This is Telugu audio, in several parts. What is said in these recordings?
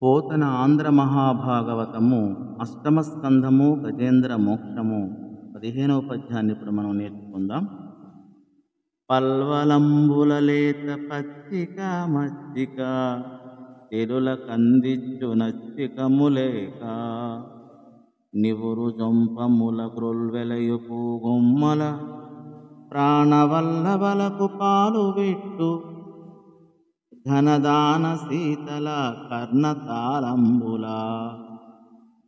పోతన ఆంధ్ర మహాభాగవతము అష్టమ స్కంధము గజేంద్ర మోక్షము 15వ పద్యాన్ని ఇప్పుడు మనం నేర్చుకుందాం. పల్వలంబుల లేత పచ్చిక మచ్చిక తెరుల కందిచ్చు నచ్చికములేక నివురు జొంపముల గ్రొల్వెలయు పూగుమ్మల ప్రాణవల్లవలకు పాలు పెట్టు ఘనదాన శీతల కర్ణతాళంబుల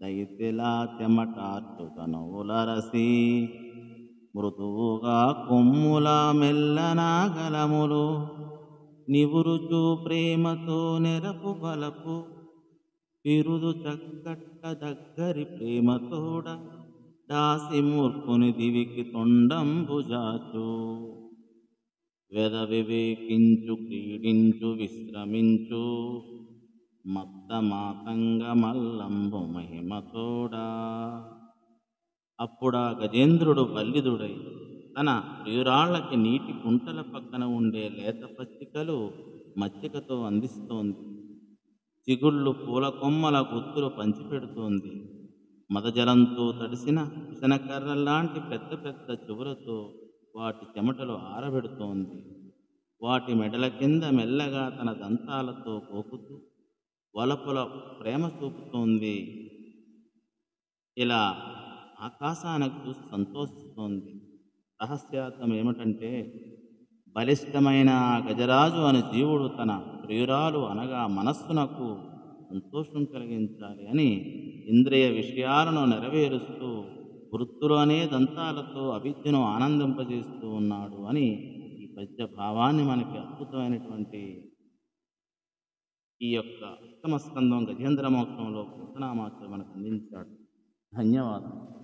దైత్యలా చెమటార్చు కనువులరసి మృదువుగా కొమ్ముల మెల్లనాగలములు నివురుచు ప్రేమతో నెరపు బలపు పిరుదు చక్కట్ట దగ్గరి ప్రేమతోడ దాసి మూర్ఖుని దివికి తొండంబుజాచు వెద వివేకించు క్రీడించు విశ్రమించు మత్త మాతంగ మల్లంబు మహిమతోడా. అప్పుడా గజేంద్రుడు బల్లిదుడై తన ప్రియురాళ్ళకి నీటి కుంటల పక్కన ఉండే లేత పచ్చికలు మచ్చికతో అందిస్తోంది. చిగుళ్ళు పూల కొమ్మల గుత్తులు పంచిపెడుతోంది. మదజలంతో తడిసిన విసనకర్రల్లాంటి పెద్ద పెద్ద చెవులతో వాటి చెమటలు ఆరబెడుతోంది. వాటి మెడల కింద మెల్లగా తన దంతాలతో కోకుతూ వలపుల ప్రేమ చూపుతోంది. ఇలా ఆకాశానికి చూసి సంతోషిస్తోంది. రహస్యార్థం ఏమిటంటే, బలిష్టమైన ఆ గజరాజు అని జీవుడు తన ప్రియురాలు అనగా మనస్సునకు సంతోషం కలిగించాలి అని ఇంద్రియ విషయాలను నెరవేరుస్తూ వృత్తులు అనే దంతాలతో అవిద్యను ఆనందింపజేస్తూ ఉన్నాడు అని ఈ పద్య భావాన్ని మనకి అద్భుతమైనటువంటి ఈ యొక్క అష్టమ స్కందం గజేంద్ర మోక్షంలో కృతనామాచార్య మనకు అందించాడు. ధన్యవాదాలు.